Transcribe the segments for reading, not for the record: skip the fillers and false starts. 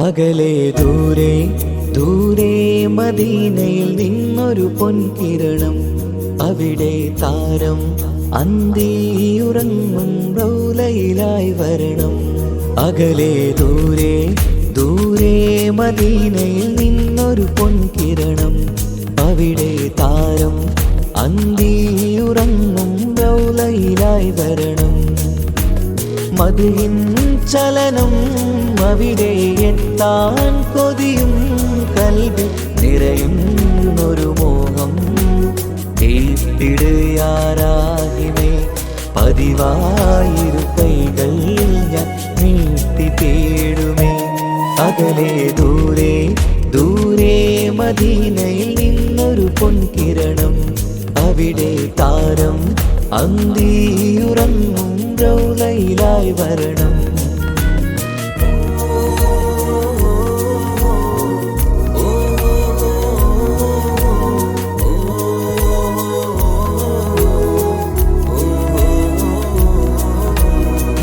അകലെ ദൂരെ ദൂരെ മദീനയിൽ നിന്നൊരു പൊൻകിരണം, അവിടെ താരം അന്തിയുറങ്ങും റൗലയിലായി വരണം. അകലെ ദൂരെ ദൂരെ മദീനയിൽ നിന്നൊരു പൊൻകിരണം, അവിടെ താരം അന്തിയുറങ്ങും റൗലയിലായി വരണം. മദിഹിൻ ചലനം അവിടെ എത്താൻ കൊതിയും, കൽബിൽ നിറയുന്നൊരു മോഹം. ഏറ്റിടുയാരാഹിമേ പതിവായിരു കൈകൾ ഞാൻ നീട്ടി തേടുമേ. അകലെ ദൂരെ ദൂരെ മദീനയിൽ നിന്നൊരു പൊൻകിരണം, അവിടെ താരം അന്തിയുറങ്ങും റൗലയിലായി വരണം.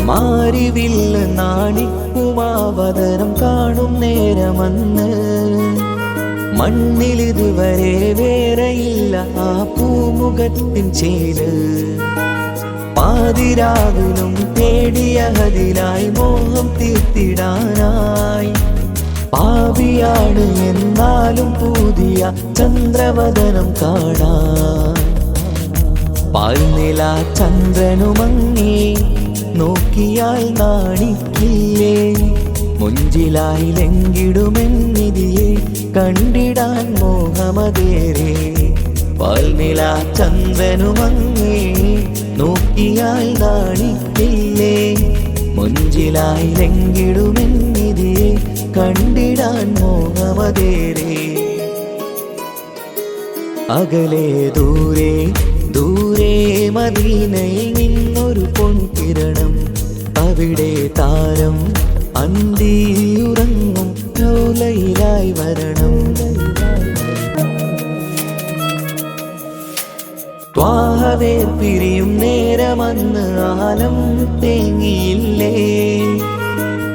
മാരിവില്ല് നാണിക്കുമാവതരം കാണും നേരമന്ന്, മണ്ണിലിതുവരെ വേറെയില്ല ആ പൂമുഖത്തിൻ ചേര്. പാതിരാവിലും തേടിയതിനായി മോഹം തീർത്തിടാനായി, പാപിയാണ് എന്നാലും പുതിയ ചന്ദ്രവദനം കാണാൻ. പാൽനില ചന്ദ്രനുമങ്ങി നോക്കിയാൽ നാണിക്കില്ലേ, മുഞ്ചിലായി ലംഘിടുമെന്നിതിയെ കണ്ടിടാൻ മോഹമതേറെ. പാൽനില ചന്ദ്രനുമങ്ങി നോക്കിയാൽ നാണിക്കില്ലേ, മുഞ്ചിലായി ലംഘിടുമെന്നിതിയെ കണ്ടിടാൻ മോഹമതേറെ. അകലെ ദൂരെ ദൂരെ മദീനയിൽ നിന്നൊരു പൊൻകിരണം, അവിടെ താരം അന്തിയുറങ്ങും റൗലയിലായി വരണം. ത്വാഹവേർ പിരിയും നേരമന്ന് ആലം തേങ്ങിയില്ലേ,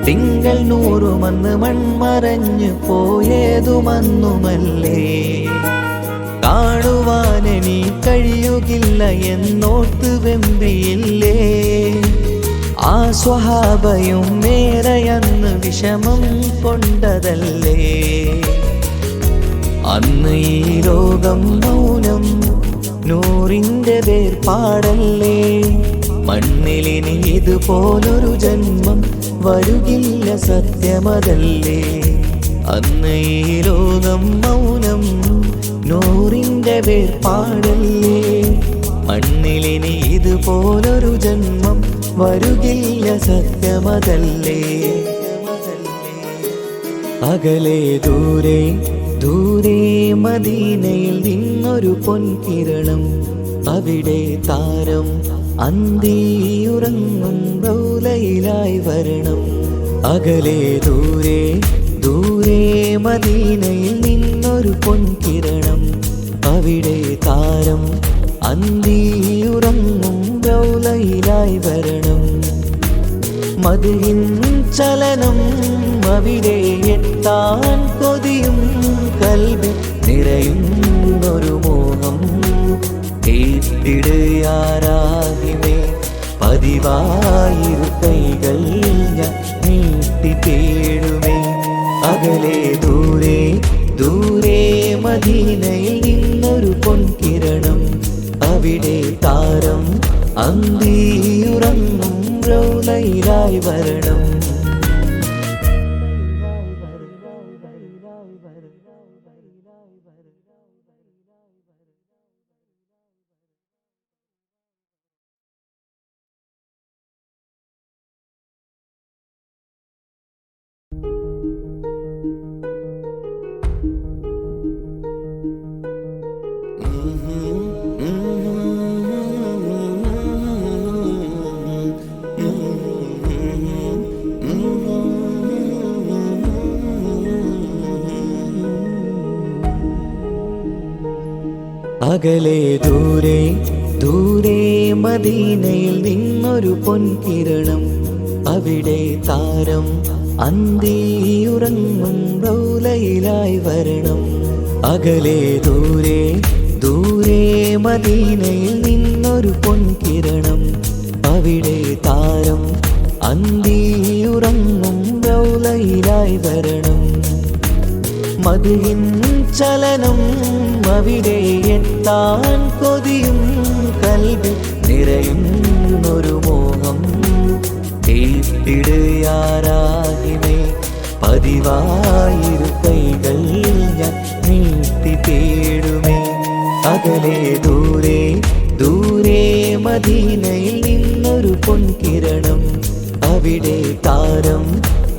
തിങ്കൾ നൂറുമന്ന് മൺമറഞ്ഞു പോയതുമന്നുമല്ലേ. കാണുവാനെനി കഴിയുകില്ല എന്നോർത്ത് വെമ്പിയില്ലേ, ആ സ്വഹാബയും മേറയന്ന് വിഷമം കൊണ്ടതല്ലേ. അന്ന് ഈ ലോകം മൗനം, നൂറിൻ്റെ വേർപാടല്ലേ. മണ്ണിലിനി ഇതുപോലൊരു ജന്മം വരുകില്ല സത്യമതല്ലേ. അന്ന് ഈ ലോകം മൗനം, നൂറിൻ്റെ വേർപാടല്ലേ. മണ്ണിലിനി ഇതുപോലൊരു ജന്മം വരുകില്ല സത്യമതല്ലേ. അകലെ ദൂരെ ദൂരെ മദീനയിൽ നിന്നൊരു പൊൻകിരണം, അവിടെ താരം അന്തിയുറങ്ങും റൗലയിലായി വരണം. അകലെ ദൂരെ ദൂരെ മദീനയിൽ നിന്നൊരു പൊൻകിരണം, അവിടെ താരം അന്തിയുറങ്ങും റൗലയിലായി വരണം. മദിഹിൻ ചലനം അവിടെ എത്താൻ കൊതിയും, കൽബിൽ നിറയുന്നൊരു മോഹം. ഏറ്റിടുയാരാഹിമേ പതിവായിരു കൈകൾ ഞാൻ നീട്ടി തേടുമേ. അകലെ ദൂരെ ദൂരെ മദീനയിൽ നിന്നൊരു പൊൻകിരണം, അവിടെ താരം അന്തിയുറങ്ങും റൗലയിലായി വരണം. അകലെ ദൂരെ ദൂരെ മദീനയിൽ നിന്നൊരു പൊൻകിരണം, അവിടെ താരം അന്തിയുറങ്ങും റൗലയിലായി വരണം. അകലെ ദൂരെ ദൂരെ മദീനയിൽ നിന്നൊരു പൊൻകിരണം. അവിടെ താരം അന്തിയുറങ്ങും റൗലയിലായി വരണം. മദിഹിൻ ചലനം അവിടെ എത്താൻ കൊതിയും കൽബിൽ നിറയുന്നൊരു മോഹം. കേട്ടിടുയാരാഹിമേ പതിവായിരു കൈകൾ ഞാൻ നീട്ടി തേടുമേ. അകലെ ദൂരെ ദൂരെ മദീനയിൽ നിന്നൊരു പൊൻകിരണം. അവിടെ താരം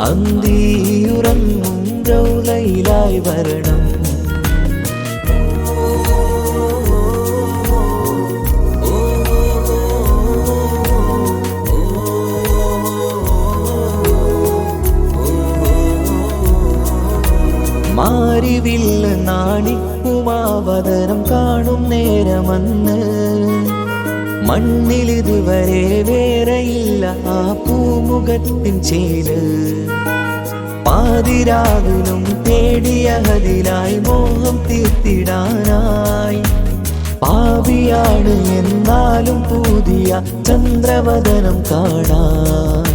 അന്തിയുറങ്ങും റൗലയിലായി വരണം. മാരിവില്ല നാണിക്കുമാവതരം കാണും നേരമന്ന്. മണ്ണിലിതുവരെ വേറെയില്ല ആ പൂമുഖത്തിൻ ചേല്. പാതിരാവിലും തേടിയ ഹദിലായി മോഹം തീർത്തിടാനായി. പാവിയാണ് എന്നാലും പുതിയ ചന്ദ്രവദനം കാണാൻ.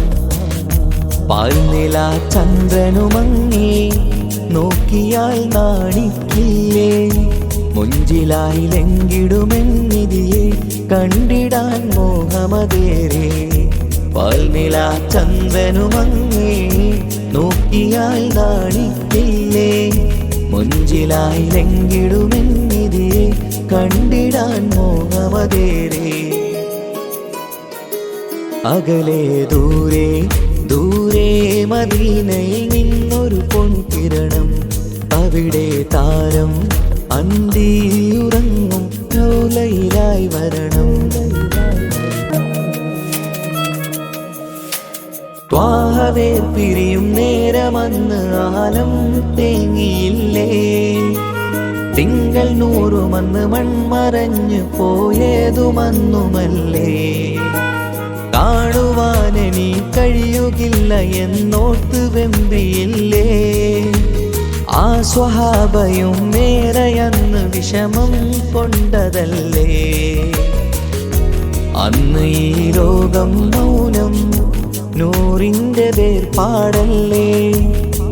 പാൽനില ചന്ദ്രനുമങ്ങി നോക്കിയാൽ നാണിക്കില്ലേ. മുഞ്ചിലായി ലംഘിടുമെന്നിതിയെ കണ്ടിടാൻ മോഹമതേറെ. പാൽനില ചന്ദ്രനുമങ്ങി നോക്കിയാൽ നാണിക്കില്ലേ. മുഞ്ചിലായി ലംഘിടുമെന്നിതിയെ കണ്ടിടാൻ മോഹമതേറെ. അകലെ ദൂരെ ദൂരെ മദീനയിൽ നിന്നൊരു പൊൻകിരണം. അവിടെ താരം അന്തിയുറങ്ങും റൗലയിലായി വരണം. ത്വാഹവേ പിരിയും നേരമന്ന് ആലം തേങ്ങിയില്ലേ. തിങ്കൾ നൂറുമന്ന് മൺമറഞ്ഞു പോയതുമന്നുമല്ലേ. കാണുവാനെനി കഴിയുകില്ല എന്നോർത്ത് വെമ്പിയില്ലേ. ആ സ്വഹാബയും മേറയന്ന് വിഷമം കൊണ്ടതല്ലേ. അന്ന് ഈ ലോകം മൗനം നൂറിൻ്റെ വേർപാടല്ലേ.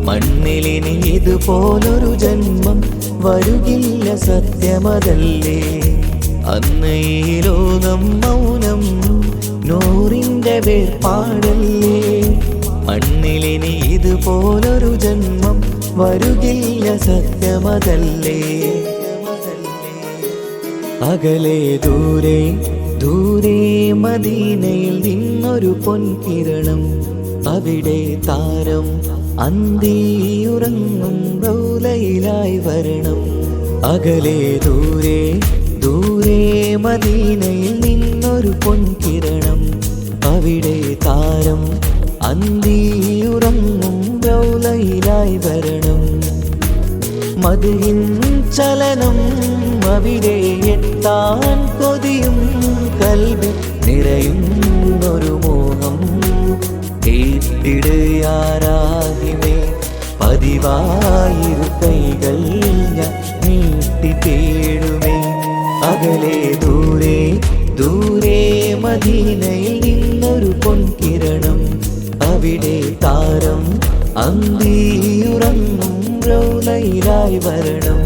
മണ്ണിലിനി ഇതുപോലൊരു ജന്മം വരുകില്ല സത്യമതല്ലേ. അന്ന് ഈ ലോകം മൗനം നൂറിൻ്റെ വേർപാടല്ലേ. മണ്ണിലിനി ഇതുപോലൊരു ജന്മം വരുകില്ല സത്യമതല്ലേ. അകലെ ദൂരെ ദൂരെ മദീനയിൽ നിന്നൊരു പൊൻകിരണം. അവിടെ താരം അന്തിയുറങ്ങും റൗലയിലായി വരണം. അകലെ ദൂരെ ദൂരെ മദീനയിൽ നിന്നൊരു പൊൻകിരണം. അവിടെ താരം അന്തിയുറങ്ങും റൗലയിലായി വരണം. മദിഹിൻ ചലനം അവിടെ എത്താൻ കൊതിയും കൽബിൽ നിറയുന്നൊരു മോഹം. കേട്ടിടുയാരാഹിമേ പതിവായിരു കൈകൾ ഞാൻ നീട്ടി തേടുമേ. അകലെ ദൂരെ ദൂരെ മദീനയിൽ നിന്നൊരു പൊൻകിരണം. അവിടെ താരം അന്തിയുറങ്ങും റൗലയിലായി വരണം.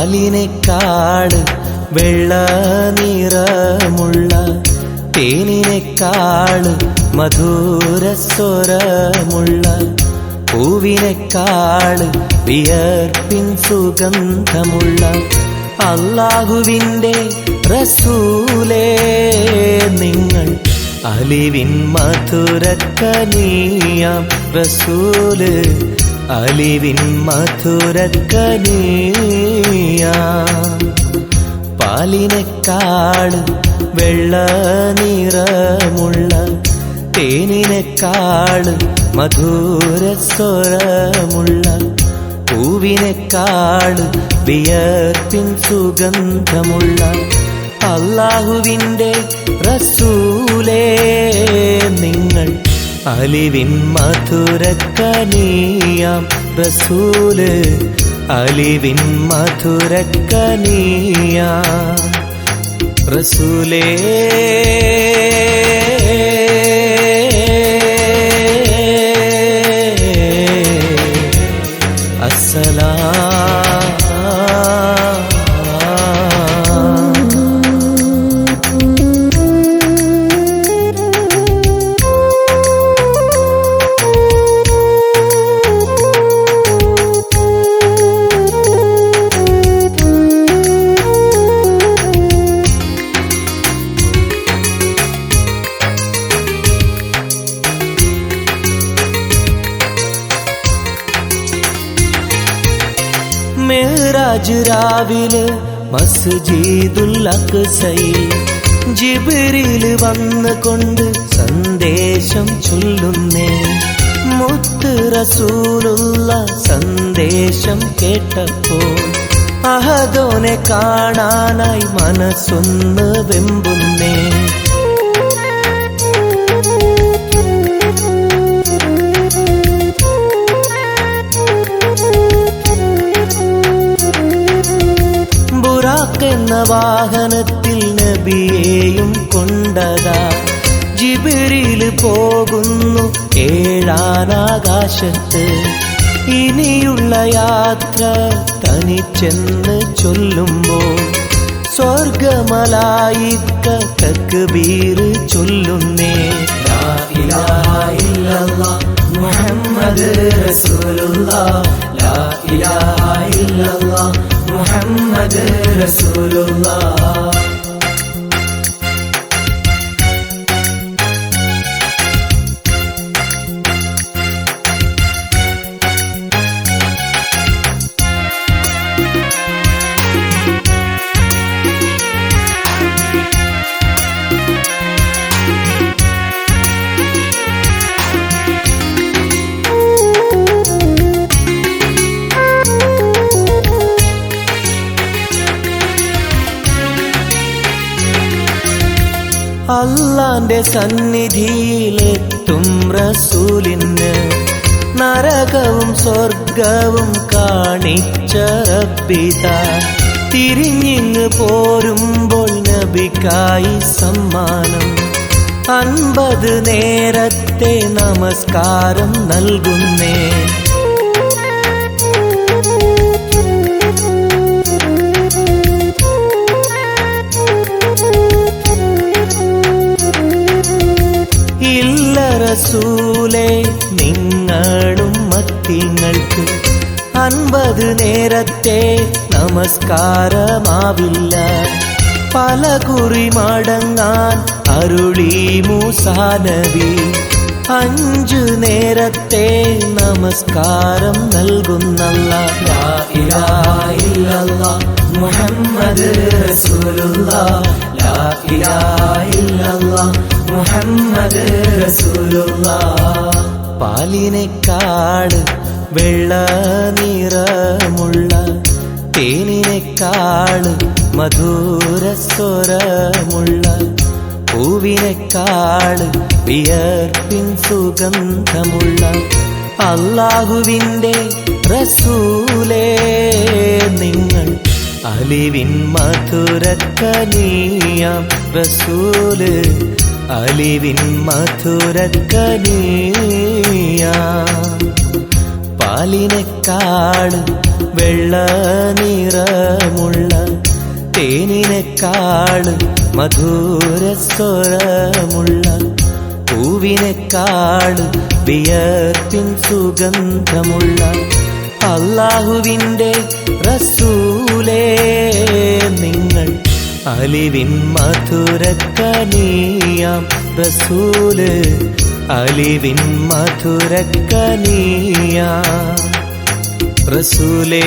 പാലിനേക്കാള് വെള്ള നിറമുള്ള തേനിനേക്കാള് മധുരസ്വരമുള്ള പൂവിനേക്കാള് വിയർപ്പിൻ സുഗന്ധമുള്ള അല്ലാഹുവിൻ്റെ റസൂലേ നിങ്ങൾ അലിവിൻ മധുരക്കനിയാം റസൂല് അലിവിൻ മധുരക്കനിയാം പാലിനേക്കാള് വെള്ള നിറമുള്ള തേനിനേക്കാള് മധുരസ്വരമുള്ള പൂവിനേക്കാള് വിയർപ്പിൻ സുഗന്ധമുള്ള അല്ലാഹുവിൻ്റെ റസൂലേ നിങ്ങൾ അലിവിൻ മധുരക്കനിയാം റസൂല് അലിവിൻ മധുരക്കനിയാം റസൂലേ മെഹ്റാജ് രാവിലെ മസ്ജിദുൽ അഖ്സയിൽ ജിബ്രീൽ വന്നുകൊണ്ട് സന്ദേശം ചൊല്ലുന്നേ മുത്ത് റസൂലുള്ള സന്ദേശം കേട്ടപ്പോൾ അഹദോനെ കാണാനായി മനസ്സൊന്ന് വെമ്പുന്നേ എന്ന വാഹനത്തിൽ നബിയെയും കൊണ്ടതാ ജിബ്രീൽ പോകുന്നു ഏഴാനാകാശത്ത് ഇനിയുള്ള യാത്ര തനിച്ചെന്ന് ചൊല്ലുമ്പോൾ സ്വർഗമലായിക്ക തക്ബീർ ചൊല്ലുന്നേ ലാ ഇലാഹ ഇല്ലല്ലാഹ് മുഹമ്മദ് റസൂലുള്ളാഹ് ലാ ഇലാഹ ഇല്ലല്ലാഹ് മുഹമ്മദ് റസൂലുള്ളാഹ് അല്ലാന്റെ സന്നിധിയിലെത്തും റസൂലിന് നരകവും സ്വർഗവും കാണിച്ച റബ്ബിതാ തിരിഞ്ഞിങ്ങ് പോരുമ്പോൾ നബിക്കായി സമ്മാനം 50 നേരത്തെ നമസ്കാരം നൽകുന്നേ റസൂലേ നിങ്ങളും മത്തിങ്ങൾക്ക് 50 നേരത്തെ നമസ്കാരമാവില്ല പല കുറി മടങ്ങാൻ അരുളി മൂസാ നബി 5 നേരത്തെ നമസ്കാരം നൽകുന്നല്ലാഹ് ലാ ഇലാഹ ഇല്ലല്ലാഹ് മുഹമ്മദ് റസൂലുള്ളാഹ് ലാ ഇലാഹ ഇല്ലല്ലാഹ് മുഹമ്മദ് റസൂലുള്ളാഹ് പാലിനേക്കാള് വെള്ള നിറമുള്ള തേനിനേക്കാള് മധുരസ്വരമുള്ള പൂവിനേക്കാള് വിയർപ്പിൻ സുഗന്ധമുള്ള അല്ലാഹുവിൻ്റെ റസൂലേ നിങ്ങൾ അലിവിൻ മധുരക്കനിയാം റസൂല് അലിവിൻ മധുരക്കനിയാം പാലിനേക്കാള് വെള്ള നിറമുള്ള തേനിനെക്കാളും മധുരസ്വരമുള്ള പൂവിനെക്കാളും വിയർപ്പിൻ സുഗന്ധമുള്ള അല്ലാഹുവിൻ്റെ റസൂലേ നിങ്ങൾ അലിവിൻ മധുരക്കനിയാം റസൂല് അലിവിൻ മധുരക്കനിയാം റസൂലേ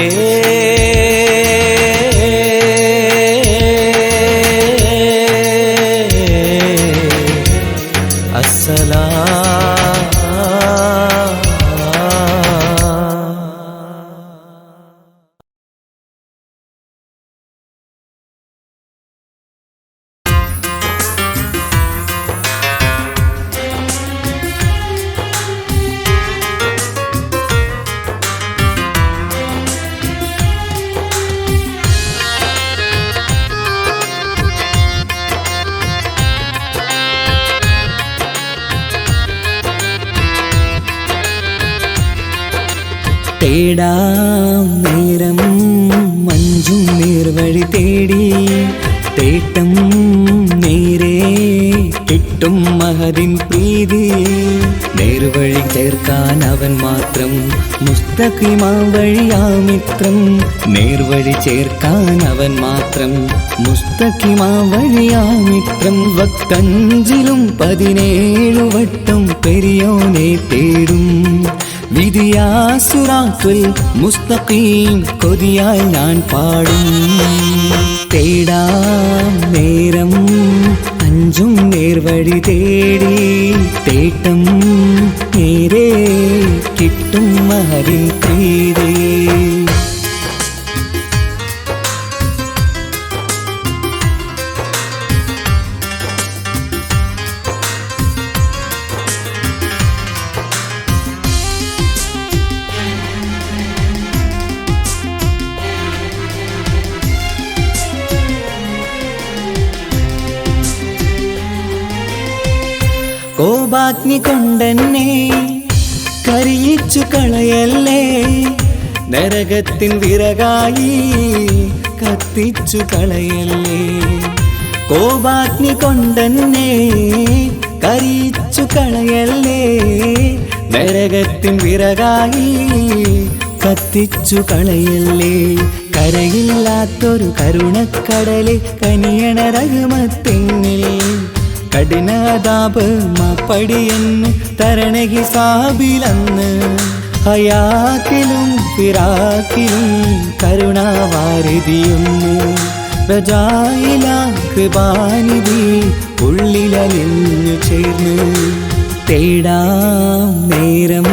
തേടാം നേരം മഞ്ചും നേർവഴി തേടി തേട്ടം നേരെ കിട്ടും മഹദിൻ പ്രീതി നേർവഴി ചേർക്കാൻ അവൻ മാത്രം മുസ്തഖിമാ വഴിയാ മിത്രം നേർവഴി ചേർക്കാൻ അവൻ മാത്രം മുസ്തഖിമാ വഴിയാ മിത്രം വക്കഞ്ചിലും 17 വട്ടം പെരിയോനെ തേടും വിധിയാ സിറാത്തുൽ മുസ്തഖീം കൊതിയായി ഞാൻ പാടും തേടാം നേരം അഞ്ചും നേർവഴി തേടി തേട്ടം നേരെ കിട്ടും മഹദിൻ പ്രീതി കോപാഗ്നി കൊണ്ടെന്നെ കരിയിച്ചു കളയല്ലേ നരകത്തിൻ വിറകായി കത്തിച്ചു കളയല്ലേ കോപാഗ്നി കൊണ്ടെന്നെ കരിയിച്ചു കളയല്ലേ നരകത്തിൻ വിറകായി കത്തിച്ചു കളയല്ലേ കരയില്ലാത്തൊരു കരുണക്കടലെ കനിയണ റഹ്മത്തിന്നിൽ കഠിനതാപ് മാപ്പടിയെന്ന് തരണ ഹിസാബിലന്ന് ഹയാക്കിലും ഫിറാക്കിലും കരുണാവാരിതിയൊന്ന് പ്രജായില കൃപാനിധി ഉള്ളിലലിഞ്ഞു ചേർന്ന് തേടാം നേരം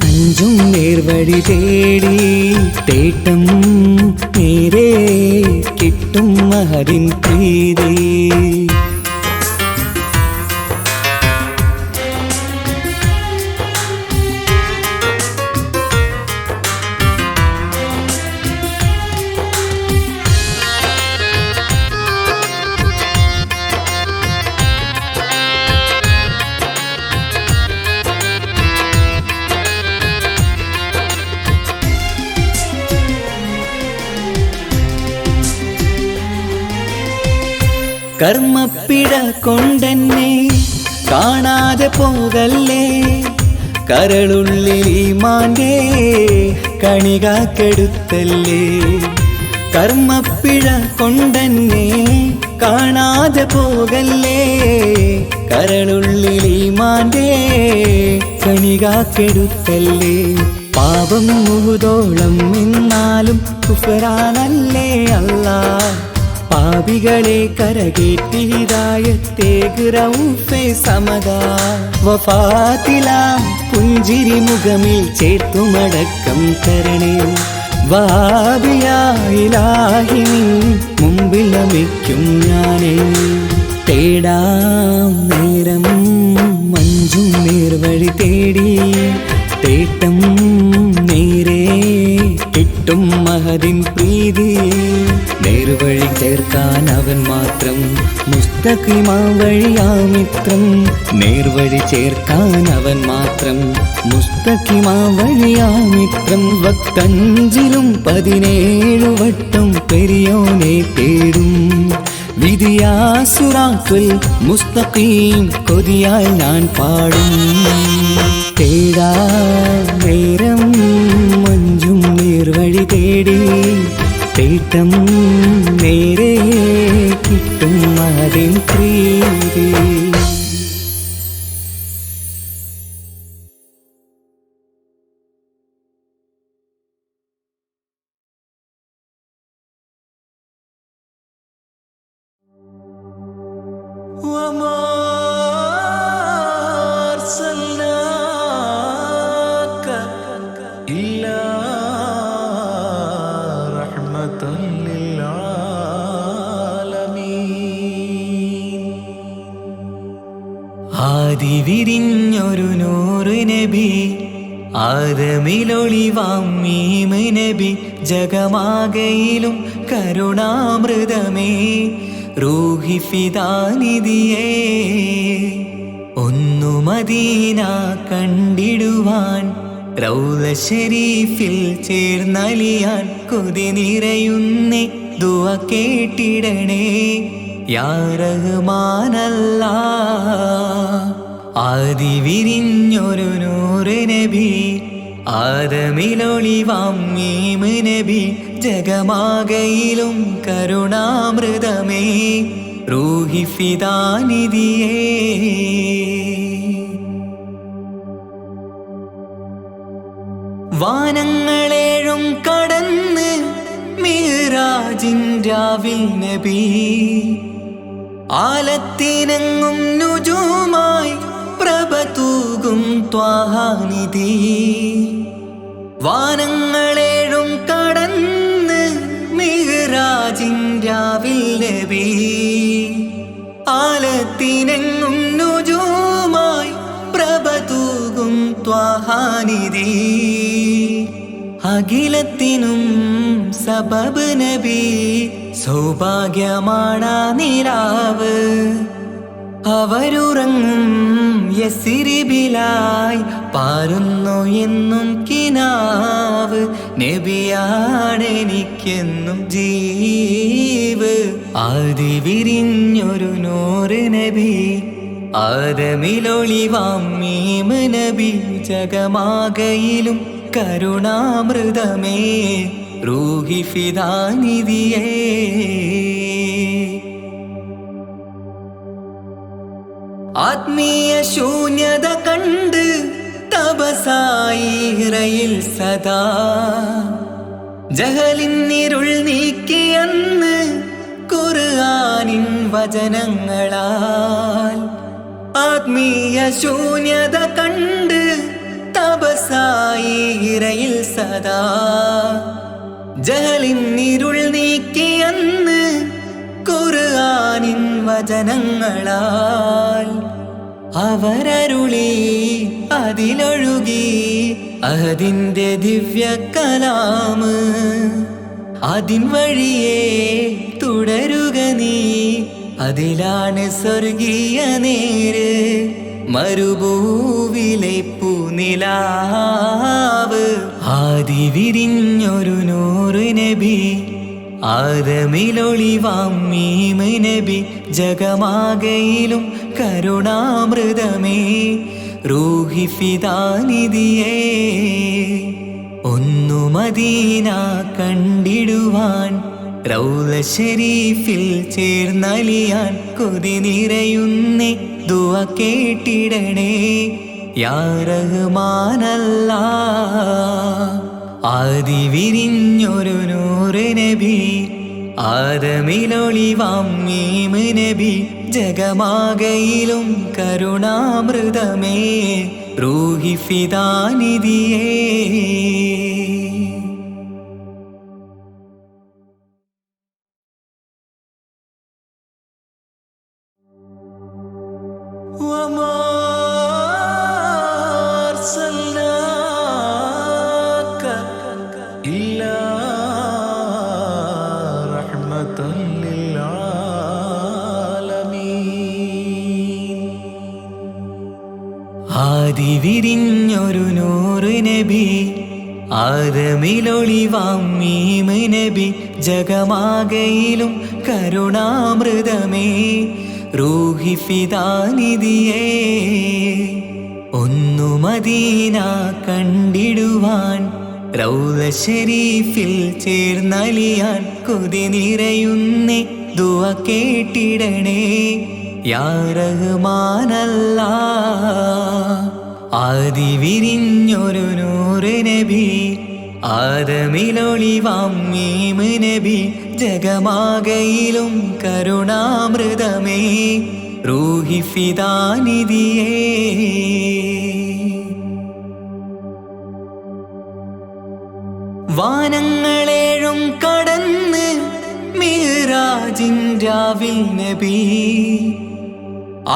അഞ്ചും നേർവഴി തേടി തേട്ടം നേരെ കിട്ടും മഹദിൻ പ്രീതി കർമ്മപ്പിഴ കൊണ്ടെന്നെ കാണാതെ പോകല്ലേ കരളുള്ളിൽ ഈമാന്റെ കണികാക്കെടുത്തല്ലേ കർമ്മപ്പിഴ കൊണ്ടെന്നെ കാണാതെ പോകല്ലേ കരളുള്ളിൽ ഈമാന്റെ കണികാക്കെടുത്തല്ലേ പാപം മുഹുദോളം എന്നാലും കുഫ്റാനല്ലേ അല്ലാഹ് പാപികളെ കരകേറ്റി ഹിദായത്തേക് റഊഫേ സമദാ വഫാത്തിലാം പുഞ്ചിരി മുഖമിൽ ചേർത്തുമടക്കം തരണേ വഹാബിയായിലാഹി മുമ്പിൽ നമിക്കും ഞാനേ തേടാം നേരം മഞ്ചും നേർവഴി തേടി തേട്ടം നേരെ കിട്ടും മഹദിൻ പ്രീതി നേർവഴി ചേർക്കാൻ അവൻ മാത്രം മുസ്തഖിമാ വഴിയാമിത്രം, നേർവഴി ചേർക്കാൻ അവൻ മാത്രം. മുസ്തഖിമാ വഴിയാമിത്രം, വക്തഞ്ചിലും 17 വട്ടം പെരിയോനെ തേടും. വിധിയാസുറാത്തുൽ മുസ്തഖീം കൊതിയാൽ ഞാൻ പാടും. തേടാ നേരം മഞ്ചും നേർവഴി തേടി, തേട്ടം നേരെ കിട്ടും അതിൻ പ്രീതി. وما أرسلناك إلا رحمة للعالمين. ആദി വിരിഞ്ഞൊരു നൂറ് നബി, ആദമിലൊളിവാം മീമ് നബി, ജഗമാകയിലും കരുണാമൃതമേ റൂഹി ഫിദാനിധിയേ. ഒന്നു മദീന കണ്ടിടുവാൻ, റൗള ശരീഫിൽ ചേർന്നലിയാൻ കൊതി നിറയുന്നേ ദുആ കേട്ടിടണേ യാ റഹ്മാനല്ലാഹ്. ആദി വിരിഞ്ഞൊരു നൂറ് നബി, ആദമിലൊളിവാം മീമ് നബി, ജഗമാകയിലും കരുണാമൃതമേ റൂഹി ഫിദാനിധിയേ. വാനങ്ങളേഴും കടന്ന് മിഹ്റാജിൻ രാവിൽ നബി, ആലത്തിനെങ്ങും നുജൂമായി പ്രഭ തൂകും ത്വാഹാനിധി. വാനങ്ങളേഴും കടന്ന് മിഹ്റാജിൻ രാവിൽ നബി, ആലത്തിനെങ്ങും നുജൂമായി പ്രഭ തൂകും ത്വാഹാനിധി. അഖിലത്തിനും സബബ് നബി, സൗഭാഗ്യമാണാ നിലാവ്. അവരുറങ്ങും യസിരിബിലായി പാരുന്നു എന്നും കിനാവ്. നബിയാണെനിക്കെന്നും ജീവ്. ആദി വിരിഞ്ഞൊരു നൂറ് നബി, ആദമിലൊളിവാം മീമ് നബി, ജഗമാകയിലും കരുണാമൃതമേ റൂഹി ഫിദാനിധിയേ. ആത്മീയ ശൂന്യത കണ്ട് തപസായി ഇറയിൽ സദാ, ജഹലിന്നിരുൾ നീക്കിയെന്ന് ഖുർആനിൻ വചനങ്ങളാൽ. ആത്മീയ ശൂന്യത കണ്ട് തപസായി ഇറയിൽ സദാ, ജഹലിന്നിരുൾ നീക്കിയെന്ന് ഖുർആനിൻ വചനങ്ങളാൽ. അവരരുളി അതിലൊഴുകി അതിൻ്റെ ദിവ്യ കലാമ്. അതിൻ വഴിയേ തുടരുക നീ, അതിലാണ് സ്വർഗീയ നേര്. മരുഭൂവിലെ പൂനിലാവ്. ആദി വിരിഞ്ഞൊരു നൂറ് നബി, ആദമിലൊളിവാം മീമ് നബി, ജഗമാകയിലും കരുണാമൃതമേ റൂഹി ഫിദാനിധിയേ. ഒന്നു മദീന കണ്ടിടുവാൻ, റൗള ശരീഫിൽ ചേർന്നലിയാൻ കൊതി നിറയുന്നേ ദുആ കേട്ടിടണേ യാ റഹ്മാനല്ലാഹ്. ആദി വിരിഞ്ഞൊരു നൂറ് നബി, ആദമിലൊളിവാം മീമ് നബി, ജഗമാകയിലും കരുണാമൃതമേ റൂഹി ഫിദാനിധിയേ. وما أرسلناك إلا رحمة للعالمين. ആദി വിരിഞ്ഞൊരു നൂറ് നബി ആദമിലൊളിവാം മീമ് നബി ജഗമാകയിലും കരുണാമൃതമേ റൂഹി ഫിദാനിധിയേ ഒന്നു മദീന കണ്ടിടുവാൻ റൗള ശരീഫിൽ ചേർന്നലിയാൻ കൊതി നിറയുന്നേ ദുആ കേട്ടിടണേ യാ റഹ്മാനല്ലാ ആദി വിരിഞ്ഞൊരു നൂറ് നബി ആദമിലൊളിവാം മീമ് നബി ജഗമാകയിലും കരുണാമൃതമേ റൂഹി ഫിദാനിധിയേ വാനങ്ങളേഴും കടന്ന് മിഹ്റാജിൻ രാവിൽ നബി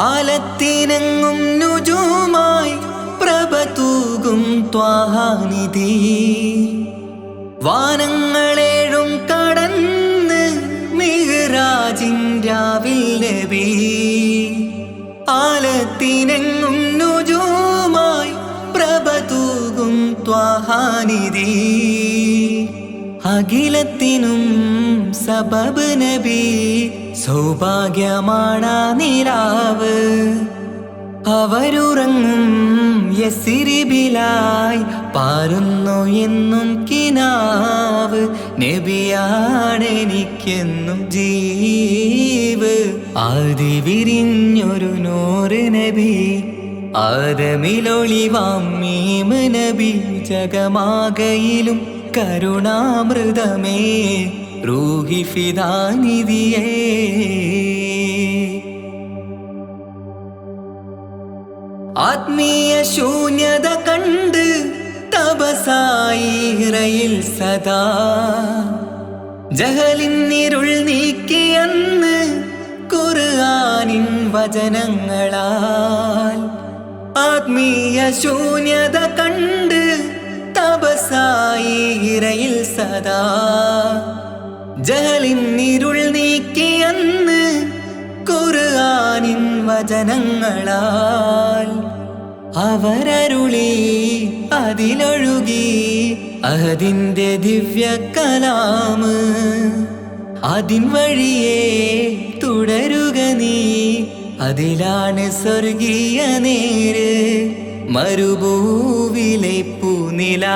ആലത്തിനെങ്ങും നുജൂമായി പ്രഭ തൂകും ത്വാഹാനിധി വാനങ്ങളേഴും കടന്ന് മിഹ്റാജിൻ രാവിൽ നബി ആലത്തിനെങ്ങും നുജൂമായി പ്രഭ തൂകും ത്വാഹാനിധി അഖിലത്തിനും സബബ് നബി സൗഭാഗ്യമാണാ നിലാവ് അവരുറങ്ങും യസിരിബിലായി പാരുന്നു എന്നും കിനാവ് നബിയാണെനിക്കെന്നും ജീവ് ആദി വിരിഞ്ഞൊരു നൂറ് നബി ആദമിലൊളിവാം മീമ് നബി ജഗമാകയിലും കരുണാമൃതമേ റൂഹി ഫിദാനിധിയേ ആത്മീയ ശൂന്യത കണ്ട് തപസായി ഇറയിൽ സദാ ജഹലിന്നിരുൾ നീക്കിയെന്ന് ഖുർആനിൻ വചനങ്ങളാൽ ആത്മീയ ശൂന്യത കണ്ട് തപസായി ഇറയിൽ സദാ ജഹലിന്നിരുൾ നീക്കിയെന്ന് ഖുർആനിൻ വചനങ്ങളാൽ അവരരുളി അതിലൊഴുകി അതിൻ്റെ ദിവ്യ കലാമ് അതിൻ വഴിയേ തുടരുക നീ അതിലാണ് സ്വർഗീയ നേര് മരുഭൂവിലെ പൂനിലാവ്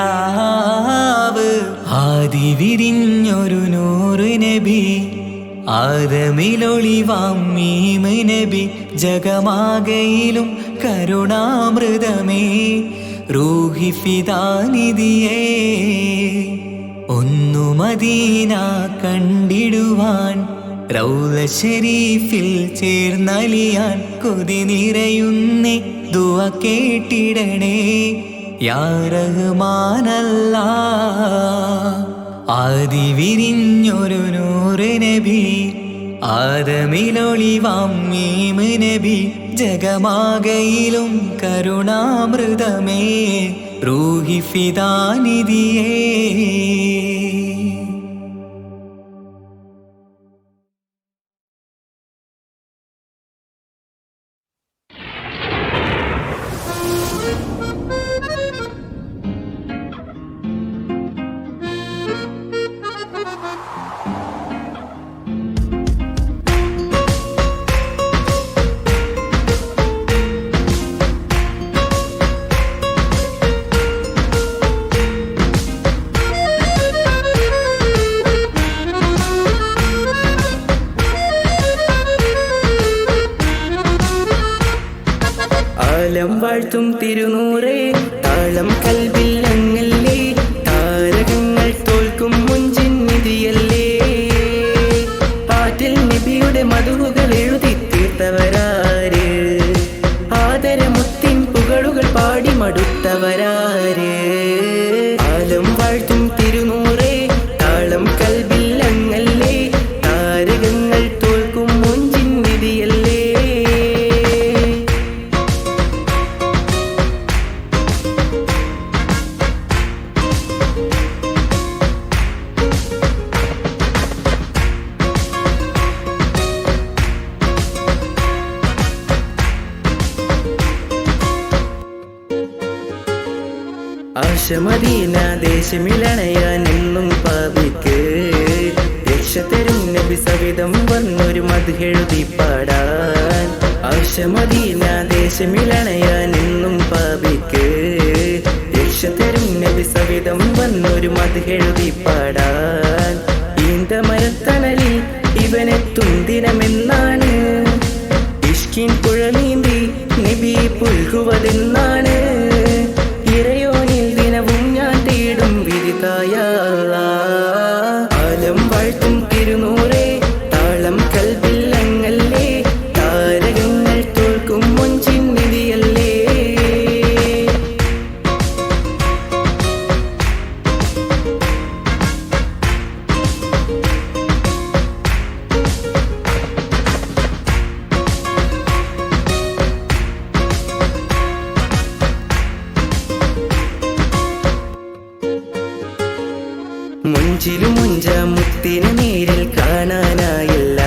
ആദി വിരിഞ്ഞൊരു നൂറ് നബി ആദമിലൊളിവാം മീമ് നബി ജഗമാകയിലും കരുണാമൃതമേ റൂഹി ഫിദാനിധിയേ ഒന്നു മദീന കണ്ടിടുവാൻ റൗള ശരീഫിൽ ചേർന്നലിയാൻ കൊതി നിറയുന്നേ ദുആ കേട്ടിടണേ യാ റഹ്മാനല്ലാ ആദി വിരിഞ്ഞൊരു നൂറ് നബി ആദമിലൊളിവാം മീമ് നബി ജഗമാകയിലും കരുണാമൃതമേ റൂഹി ഫിദാനിധിയേ കാലം വാഴ്ത്തും തിരുനൂറേ താളം കൽവിൽ അങ്ങല്ലേ താരകങ്ങൾ തോൽക്കും മുഞ്ചിൻ നിധിയല്ലേ പാറ്റിൽ നബിയുടെ മധുവുകൾ എഴുതി തീർത്തവരാര് ആദരമുത്തിൻ പുകളുകൾ പാടി മടുത്തവരാര് കാലം വാഴ്ത്തും തിരുനൂറേ താളം കൽവിൽ അങ്ങല്ലേ താരകങ്ങൾ തോൽക്കും മുഞ്ചിൻ നിധിയല്ലേ ആശമദീന ദേശമിലണയാൻ എന്നും പാപിക്ക് രക്ഷ തരും നബി സവിധം വന്നൊരു മദ്ഹെഴുതി പാടാൻ. ആശമദീന ദേശമിലണയാൻ എന്നും പാപിക്ക് രക്ഷ തരും നബി സവിധം വന്നൊരു മദ്ഹെഴുതി പാടാൻ. ഈന്തമരത്തണലിൽ ഇവനെത്തും ദിനമെന്നാണ് ഇഷ്കിൻ കുഴലീന്തി നബി പുൽകുവതെന്നാണ്. ഇറയോനിൽ ദിനവും ഞാൻ തേടും വിരിതായ ആലം വാഴ്ത്തും തിരുനൂറേ താളം കൽബില്ലങ്ങല്ലേ താരകങ്ങൾ തോൽക്കും മൊഞ്ചിൻ നിധിയല്ലേ. മുഞ്ചിലും മുഞ്ച മുത്തിനെ നേരിൽ കാണാനായില്ല.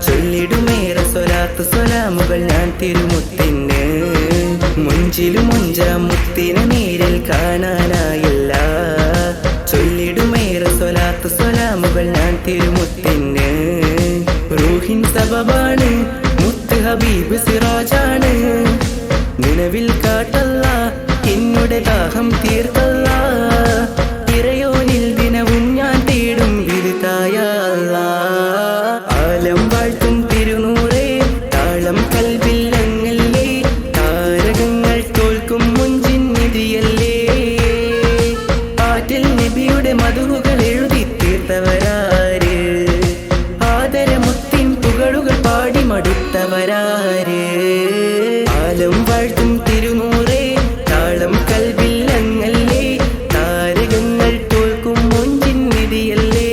ചൊല്ലിടുമേറെ സ്വലാത്ത് സ്വലാമുകൾ ഞാൻ തിരുമുത്തിന്. മുഞ്ചിലും മുഞ്ച മുത്തിനെ നേരിൽ കാണാനായില്ല. ചൊല്ലിടുമേറെ സ്വലാത്ത് സ്വലാമുകൾ ഞാൻ തിരുമുത്തിന്. റൂഹിൻ സബബാണ് മുത്ത് ഹബീബ് സിറാജാണ്. നിലവിൽ കാട്ടല്ല എന്നുടെ ദാഹം തീർത്തല്ല. ഇറയോനിൽ ദിനവും ഞാൻ തേടും വിരുതായ ആലം വാഴ്ത്തും തിരുനൂറേ താളം കൽബില്ലങ്ങല്ലേ താരകങ്ങൾ തോൽക്കും മുഞ്ചിൻ നിധിയല്ലേ. ആറ്റിൽ നബിയുടെ മധുകൾ എഴുതി തീർത്തവരാര് ആദരമുത്തിൻ പുകളുകൾ പാടി മടുത്തവരാര്. ആലം വാഴ്ത്തും തിരുനൂറേ താളം കൽബില്ലങ്ങല്ലേ താരകങ്ങൾ തോൽക്കും മൊഞ്ചിൻ നിധിയല്ലേ.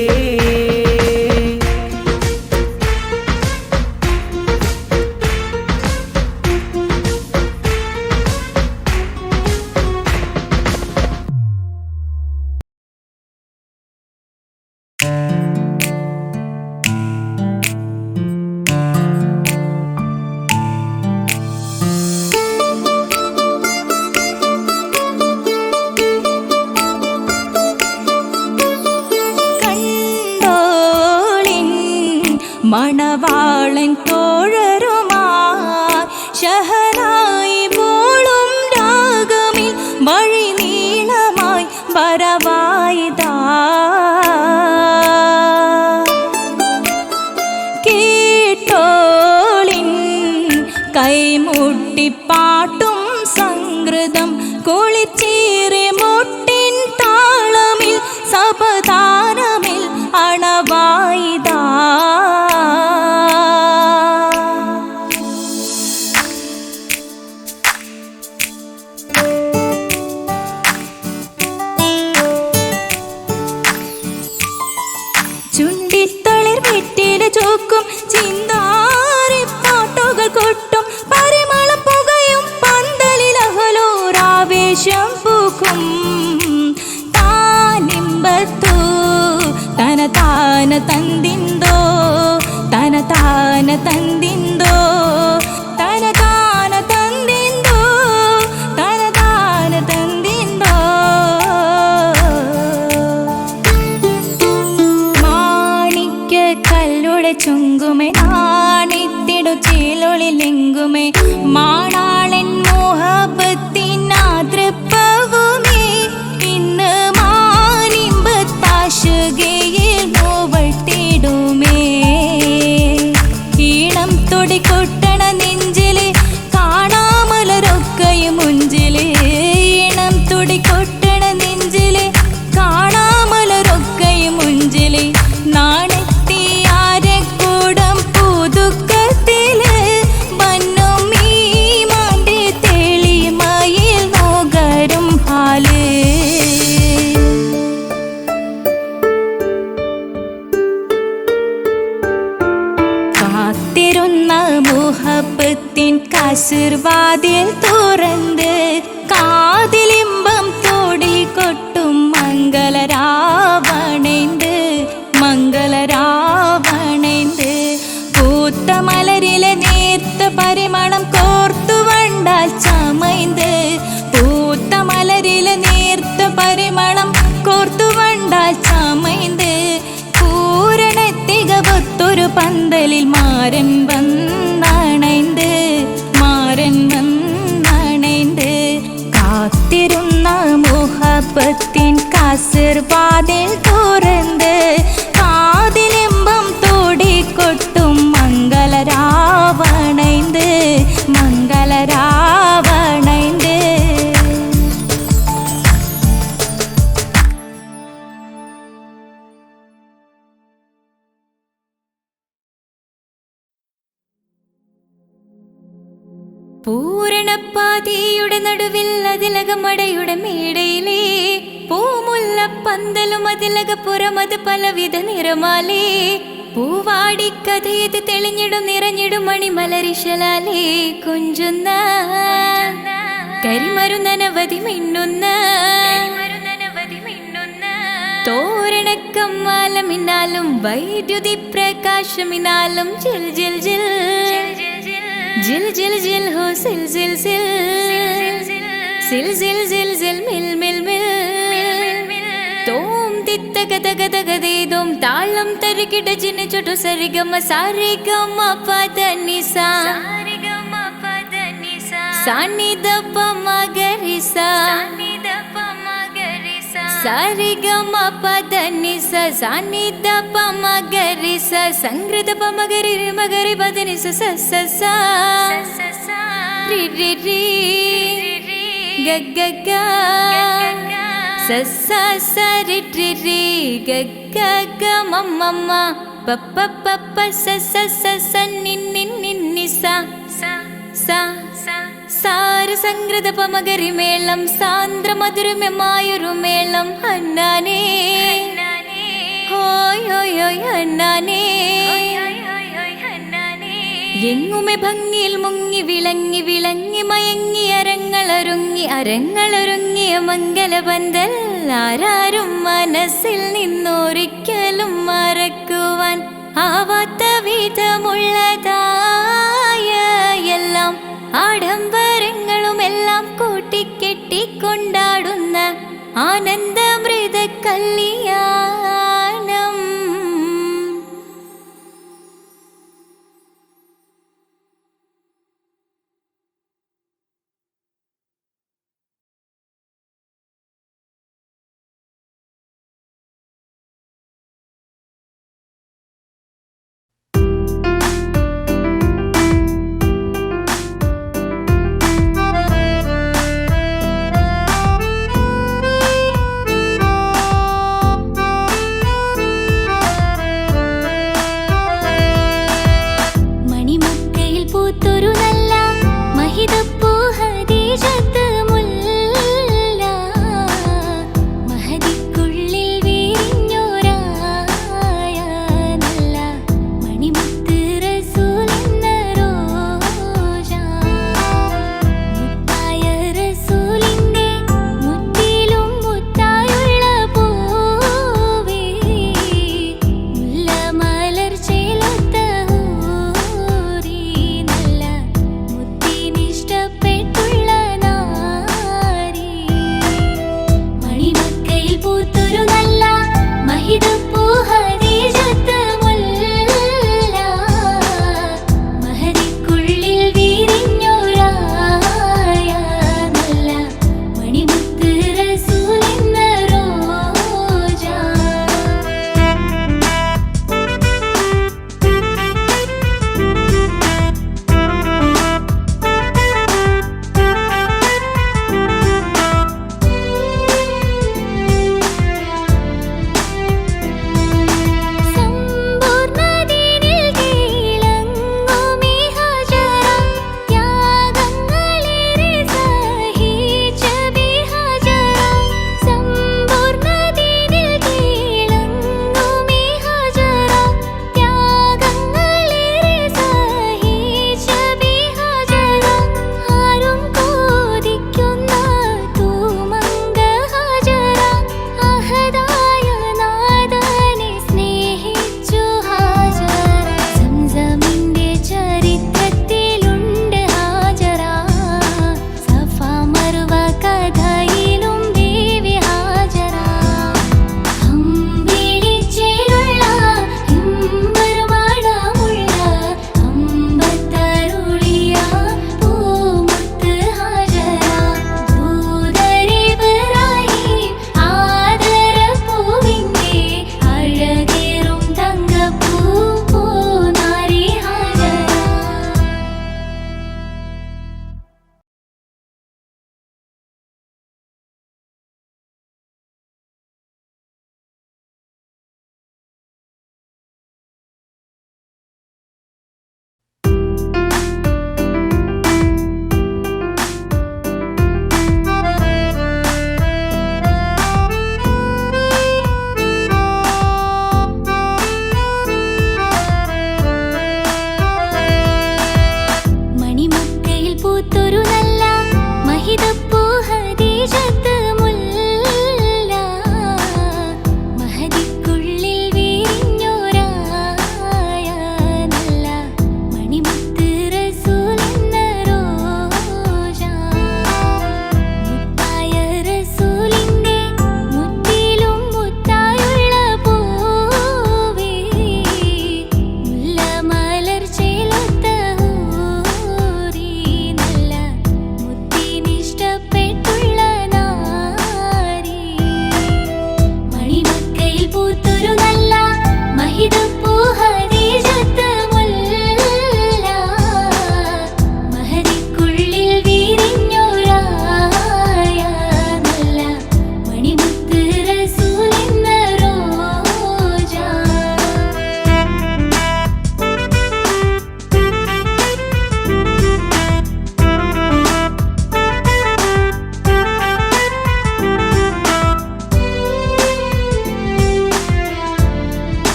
മണവാളൻ തോഴരുമാ ഷഹനായി പോളും രാഗമിൽ വഴി നീളമായി വരവായിതാ. കേട്ടോളിൻ കൈമുട്ടിപ്പാട്ടും സംഗൃതം കുളിച്ചേറി മുട്ടിൻ താളമിൽ സപതാരമിൽ അണവായിതാ. ചുണ്ടിത്തളിർ വെറ്റില ചോക്കും ചിന്താരിപ്പാട്ടുകൾ കൊട്ടും പരിമളം പുകയും പന്തലിലഹലോരാവേശം പൂക്കും. താനിമ്പത്തു തന താന തന്തിന്തോ തന താന തന്തിന്തോ തന താന തന്തിന്തോ തന താന തന്തിന്തോ. മാണിക്യ കല്ലുടെ ചുങ്കുമേ നാണിത്തിടു ചേലൊളിലെങ്കുമേ മാണാളൻ മോഹബത്തിനാതൃപ്പവുമേ. ഇന്ന് മാനിമ്പത്താശുകയിൽ നോവട്ടിടുമേ. ഈണം തുടിക്കൊട്ടി மாறன் வந்தணைந்து மாறன் வந்தணைந்து കാത്തിരുന്ന മുഹബത്തിൻ കസിർ വാതിൽ തുറന്ന് കാതിലിമ്പം തോടിക്കൊട്ടും മംഗളരാവണൈந்து മംഗളരാവണൈந்து പൂരണപ്പാതിയുടെ നടുവിൽ അതിലകമടയുടെ മേടയിലേ പൂമുല്ല പന്തലും അതിലകപ്പുറം അത് പലവിധ നിറമാലേ പൂവാടിക്കഥയത് തെളിഞ്ഞിടും നിറഞ്ഞിടും മണിമലരിശലാലേ കൊഞ്ചുന്ന കരിമരുന്നനവധി മിന്നുന്ന തോരണക്കമ്മാലമിനാലും വൈദ്യുതി പ്രകാശമിനാലും ജിൽ ജിൽ ജിൽ ജിൽ ജിൽ ജിൽ ഹോ സിൽ സിൽ സിൽ സിൽ സിൽ സിൽ സിൽ മിൽ മിൽ മിൽ തോം തിത്ത ഗദ ഗദ ഗദേദോം താളം തരികിട ജിന ചൊട്ടു സരിഗമ സാരിഗമ പദ നിസ സാനിദ പമ ഗരിസ സാരിഗമ പദ നിസ സാനിദ പമ ഗരിസ സംഗൃത പമ ഗരി മഗരി പദ നിസ സ സ സ രി രി രി ഗ ഗ ഗ സ സ സ രി രി രി ഗ ഗ ഗ മ മ മ പ പ പ പ സ സ സ സ നി നി നി നി സ സ സാര സംഗൃത പമഗരി മേളം സാന്ദ്ര മധുരമമായൊരു മേളം ഹന്നാനേ ഹോയ് ഹോയ് ഹോയ് ഹന്നാനേ എങ്ങുമെ ഭംഗിയിൽ മുങ്ങി വിളങ്ങി വിളങ്ങി മയങ്ങി അരങ്ങളൊരുങ്ങിയ മംഗലബന്ധൽ ആരാരും മനസ്സിൽ നിന്നൊരിക്കലും മറക്കുവാൻ ആവാത്ത വിധമുള്ളതായ എല്ലാം ആഡംബരങ്ങളുമെല്ലാം കൂട്ടിക്കെട്ടിക്കൊണ്ടാടുന്ന ആനന്ദമൃത കല്യാണം.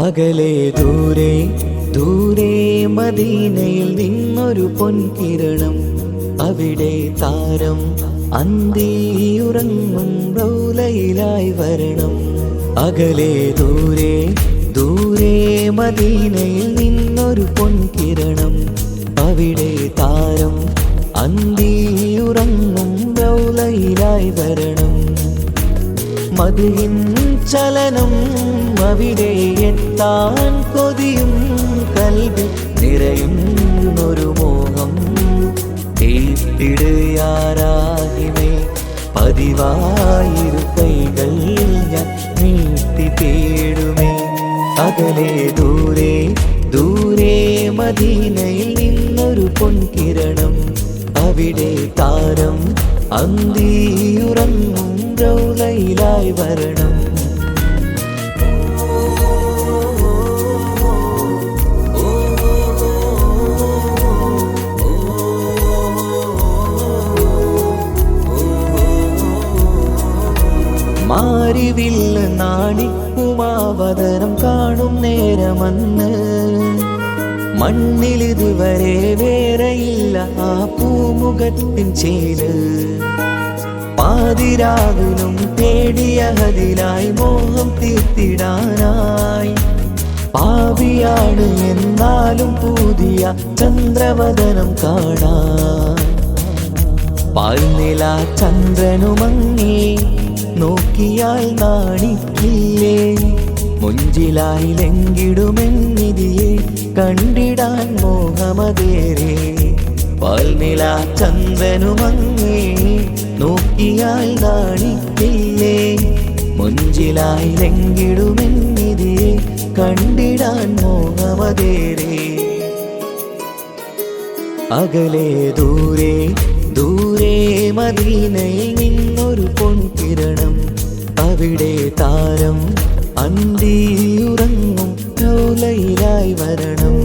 അകലെ ദൂരെ ദൂരെ മദീനയിൽ നിന്നൊരു പൊൻകിരണം, അവിടെ താരം അന്തിയുറങ്ങും റൗലയിലായി വരണം. അകലെ ദൂരെ ദൂരെ മദീനയിൽ നിന്നൊരു പൊൻകിരണം, അവിടെ താരം അന്തിയുറങ്ങും റൗലയിലായി വരണം. മദിഹിൻ ചലനം അവിടെ എത്താൻ കൊതിയും, കൽബിൽ നിറയുന്നൊരു മോഹം. തീപ്പിടുയാരാഹിമേ പതിവായിരു കൈകൾ ഞാൻ നീട്ടി തേടുമേ. അകലെ ദൂരെ ദൂരെ മദീനയിൽ നിന്നൊരു പൊൻകിരണം, അവിടെ താരം അന്തിയുറങ്ങും റൗലയിലായി വരണം. മാരിവില്ല് നാണിക്കുമാവതരം കാണും നേരമന്ന്, മണ്ണിലിതുവരെ വേറെയില്ല ആ പൂമുഖത്തിൻ ചേല്. പാതിരാവിലും തേടിയതിനായി മോഹം തീർത്തിടാനായി, പാവിയാണ് എന്നാലും പുതിയ ചന്ദ്രവദനം കാണാൻ. പാൽനില ചന്ദ്രനുമങ്ങി നോക്കിയാൽ നാണിക്കില്ലേ, മുഞ്ചിലായി ലംഘിടുമെന്നിതിയെ കണ്ടിടാൻ മോഹമതേറെ. പാൽനില ചന്ദ്രനുമങ്ങി നോക്കിയാൽ നാണിക്കില്ലേ, മുഞ്ചിലായി ലംഘിടുമെന്നിതിയെ കണ്ടിടാൻ മോഹമതേറെ. അകലെ ദൂരെ ദൂരെ മദീനയിൽ നിന്നൊരു പൊൻകിരണം, അവിടെ താരം അന്തിയുറങ്ങും റൗലയിലായി വരണം.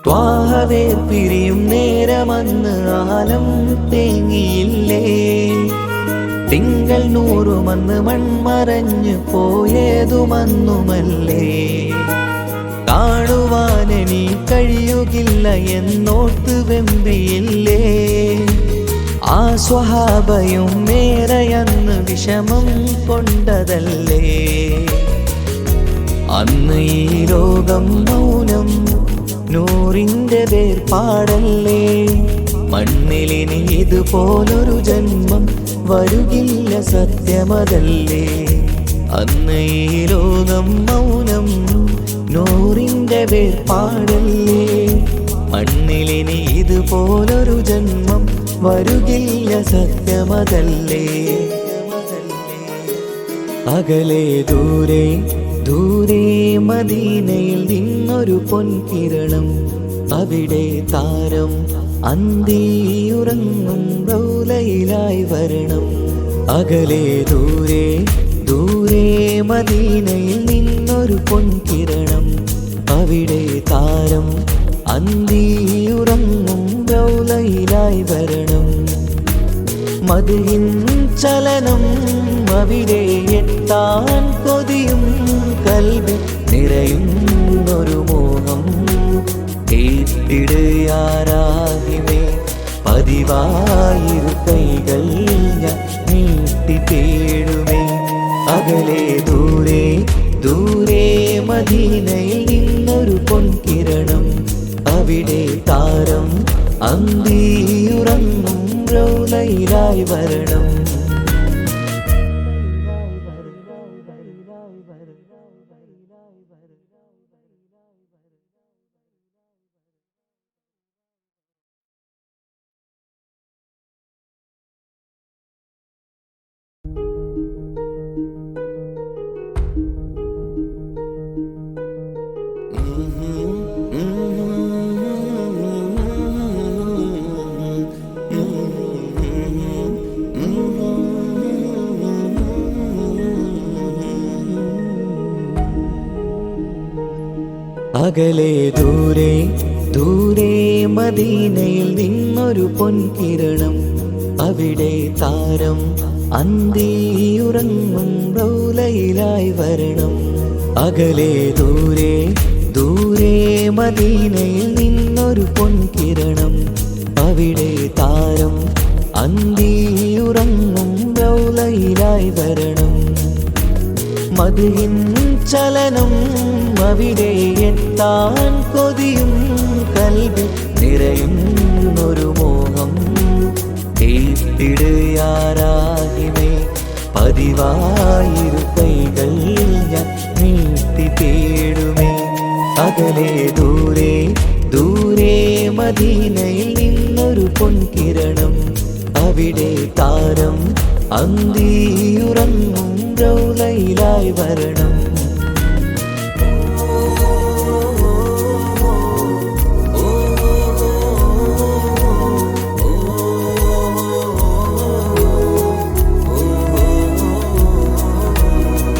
ത്വാഹവേ പിരിയും നേരമന്ന് ആലം തേങ്ങിയില്ലേ, തിങ്കൾ നൂറുമന്ന് മൺമറഞ്ഞു പോയതുമന്നുമല്ലേ. കാണുവാനെനി കഴിയുകില്ല എന്നോർത്ത് വെമ്പിയില്ലേ, ആ സ്വഹാബയും മേറയന്ന് വിഷമം കൊണ്ടതല്ലേ. അന്ന് ഈ ലോകം മൗനം, നൂറിൻ്റെ വേർപാടല്ലേ. മണ്ണിലിനി ഇതുപോലൊരു ജന്മം വരുകില്ല സത്യമതല്ലേ. അന്ന് ഈ ലോകം മൗനം, നൂറിൻ്റെ വേർപാടല്ലേ. മണ്ണിലിനി ഇതുപോലൊരു ജന്മം വരുകില്ല സത്യമതല്ലേ. അകലെ ദൂരെ ദൂരെ മദീനയിൽ നിന്നൊരു പൊൻകിരണം, അവിടെ താരം അന്തിയുറങ്ങും റൗലയിലായി വരണം. അകലെ ദൂരെ ദൂരെ മദീനയിൽ നിന്നൊരു പൊൻകിരണം, അവിടെ താരം അന്തിയുറങ്ങും റൗലയിലായി വരണം. മദിഹിൻ ചലനം അവിടെ എത്താൻ കൊതിയും, കൽബിൽ നിറയുന്നൊരു മോഹം. തീപ്പിടുയാരാഹിമേ പതിവായിരു കൈകൾ ഞാൻ നീട്ടി തേടുമേ. അകലെ ദൂരെ ദൂരെ മദീനയിൽ നിന്നൊരു പൊൻകിരണം, അവിടെ താരം അന്തിയുറങ്ങും റൗലയിലായി വരണം. അകലെ ദൂരെ ദൂരെ മദീനയിൽ നിന്നൊരു പൊൻകിരണം, അവിടെ താരം അന്തിയുറങ്ങും റൗലയിലായി വരണം. അകലെ ദൂരെ ദൂരെ മദീനയിൽ നിന്നൊരു പൊൻകിരണം. അവിടെ താരം അന്തിയുറങ്ങും റൗലയിലായി വരണം. മദിയിൻ ചലനം അവിടെ എത്താൻ കൊതിയും കൽബിൽ നിറയുന്നൊരു മോഹം. കേട്ടിടുയാരാഹിമേ പതിവായിരു കൈകൾ ഞാൻ നീട്ടി തേടുമേ. അകലെ ദൂരെ ദൂരെ മദീനയിൽ നിന്നൊരു പൊൻകിരണം. അവിടെ താരം അന്തിയുറങ്ങും റൗലയിലായി വരണം.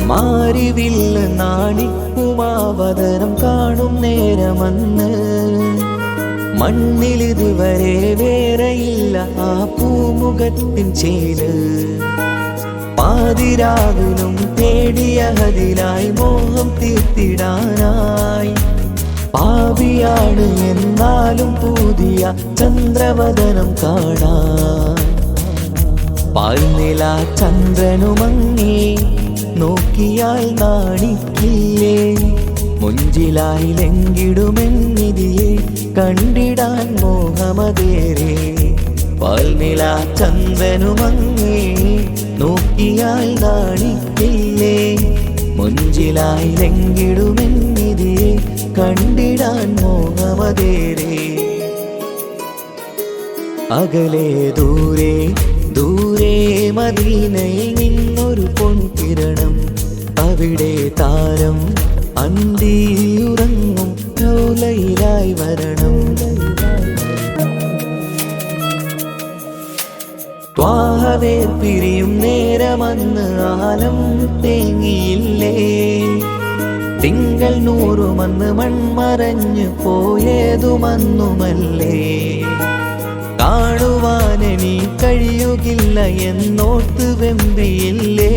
മാരിവില്ല നാണിക്കുമാവതരം കാണും നേരമന്ന്. മണ്ണിലിതുവരെ വേറെയില്ല ആ പൂമുഖത്തിൻ ചേല്. പാതിരാവിലും തേടിയ ഹദിലായി മോഹം തീർത്തിടാനായി. പാവിയാണ് എന്നാലും പുതിയ ചന്ദ്രവദനം കാണാൻ. പാൽനില ചന്ദ്രനുമങ്ങി നോക്കിയാൽ നാണിക്കില്ലേ. മുഞ്ചിലായി ലംഘിടുമെന്നിതിയെ കണ്ടിടാൻ മോഹമതേറെ. പാൽനില ചന്ദ്രനുമങ്ങി നോക്കിയാൽ നാണിക്കില്ലേ. മുഞ്ചിലായി ലംഘിടുമെന്നിതിയെ കണ്ടിടാൻ മോഹമതേറെ. അകലെ ദൂരെ ദൂരെ മദീനയിൽ നിന്നൊരു പൊൻകിരണം. അവിടെ താരം അന്തിയുറങ്ങും റൗലയിലായി വരണം. ത്വാഹവേ പിരിയും നേരമന്ന് ആലം തേങ്ങിയില്ലേ. തിങ്കൾ നൂറുമന്ന് മൺമറഞ്ഞു പോയതുമന്നുമല്ലേ. കാണുവാനെനി കഴിയുകില്ല എന്നോർത്ത് വെമ്പിയില്ലേ.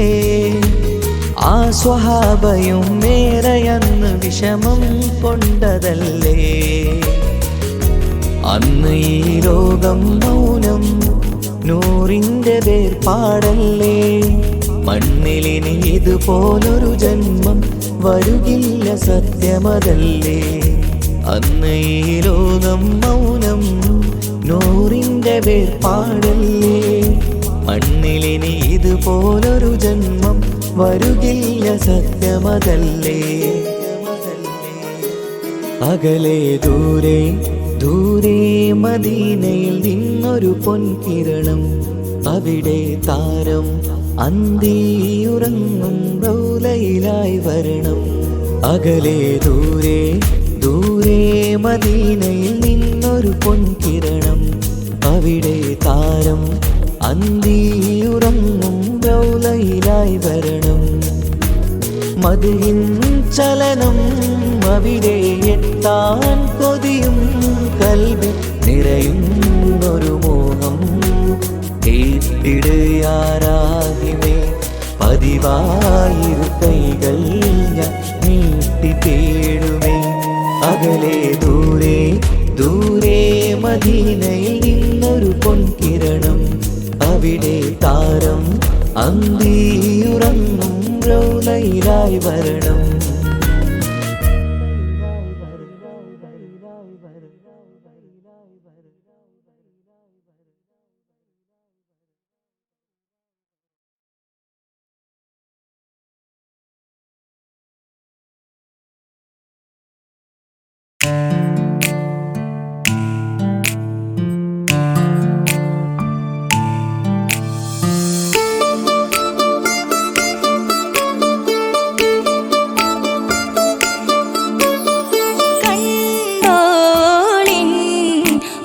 ആ സ്വഹാബയും മേറയന്ന് വിഷമം കൊണ്ടതല്ലേ. അന്ന് ഈ ലോകം മൗനം നൂറിൻ്റെ വേർപാടല്ലേ. മണ്ണിലിനി ഇതുപോലൊരു ജന്മം വരുകില്ല സത്യമതല്ലേ. അന്ന് ഈ ലോകം മൗനം നൂറിൻ്റെ വേർപാടല്ലേ. മണ്ണിലിനി ഇതുപോലൊരു ജന്മം വരുകില്ല സത്യമതല്ലേ. അകലെ ദൂരെ ദൂരെ മദീനയിൽ നിന്നൊരു പൊൻകിരണം. അവിടെ താരം അന്തിയുറങ്ങും റൗലയിലായി വരണം. അകലെ ദൂരെ ദൂരെ മദീനയിൽ നിന്നൊരു പൊൻകിരണം. അവിടെ താരം അന്തിയുറങ്ങും റൗലയിലായി വരണം. മദിയിൻ ചലനം അവിടെ എത്താൻ കൊതിയും കൽബിൽ നിറയുന്നൊരു മോഹം. കേട്ടിടുയാരാഹിമേ പതിവായിരു കൈകൾ ഞാൻ നീട്ടി തേടുമേ. അകലെ ദൂരെ ദൂരെ മദീനയിൽ നിന്നൊരു പൊൻകിരണം. അവിടെ താരം അന്തിയുറങ്ങും റൗലയിലായി വരണം.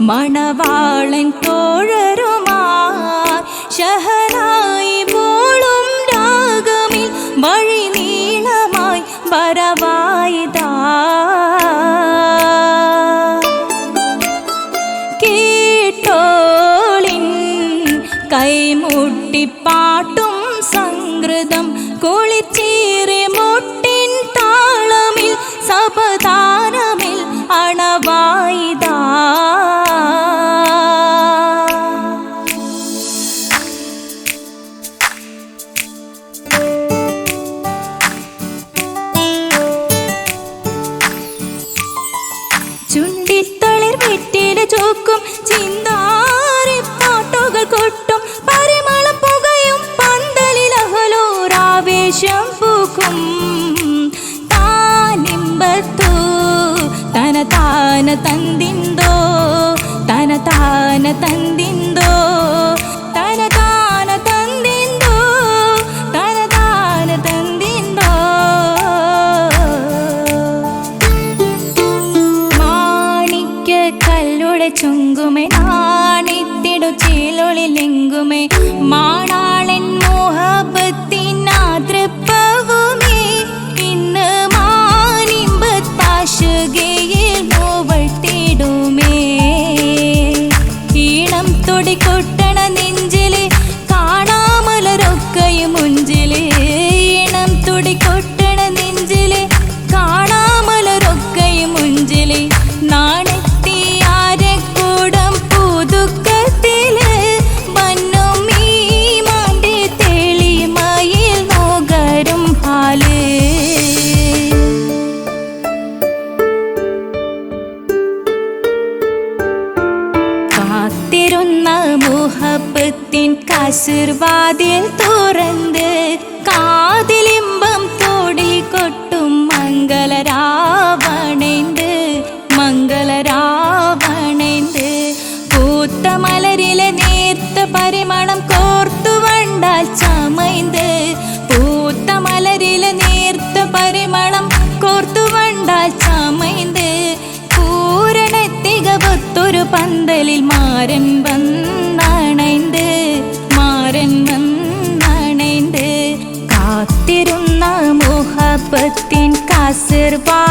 മണവാളൻ തോഴരുമായി ഷഹനായി പോളും രാഗമിൽ വഴി നീളമായി വരവായിതാ. കേട്ടോളിൻ കൈമുട്ടി പാട്ടു സാവധാനമിൽ അണവായിതാ. ചുണ്ടിത്തളിർ വെറ്റില ചോക്കും ചിന്താരി പാട്ടുകൾ കൊട്ടും പരിമളം പുകയും പന്തലിൽ അഹലോരാവേശം പൂക്കും. താനിമ്പത്തു തന താന തന്തിന്തോ തന താന തന്തിന്തോ തന താന തന്തിന്തോ തന താന തന്തിന്തോ. കല്ലുടെ ചുങ്കുമേ നാണിത്തിടു ചേലൊളിലെങ്കുമേ മാണാളൻ മോഹബത്തിനാതൃപ്പവുമേ ഇന്ന് മാനിമ്പത്താശുകയിൽ നോവട്ടിടുമേ. ഈണം തൊടികൊട്ടണ നെഞ്ചിലെ കാണാമലരൊക്കെയും മുഞ്ചിലെ ഈണം തൊടികൊട്ടണ നെഞ്ചിലെ കാണാമലരൊക്കെയും മുഞ്ചിലെ നാണത്തിയാരക്കൂടം പുതുക്കത്തില് വന്നും ഈ മാന്റെ തെളിമയിൽ നോകരും ഹാല്. കാത്തിരുന്ന മുഹബത്തിൻ കസിർവാതിൽ തുറന്ന് കാതിലിമ്പം തോടിൽ കൊട്ടും മംഗളരാവണേന്ത് മംഗളരാവണേന്ത്. പൂത്ത മലരിലെ നേർത്ത പരിമളം കോർത്തു വണ്ടാൽ ചമൈന്ത് പൂത്ത മലരിലെ നേർത്ത പരിമളം കോർത്തു വണ്ടാൽ ചമൈന്ത്. പൂരണത്തികവൊത്തൊരു പന്തലിൽ മാരൻ വന്നണൈന്ത് മാരൻ വന്നണൈന്ത്. കാത്തിരുന്ന മുഹബത്തിൻ കസിർവാ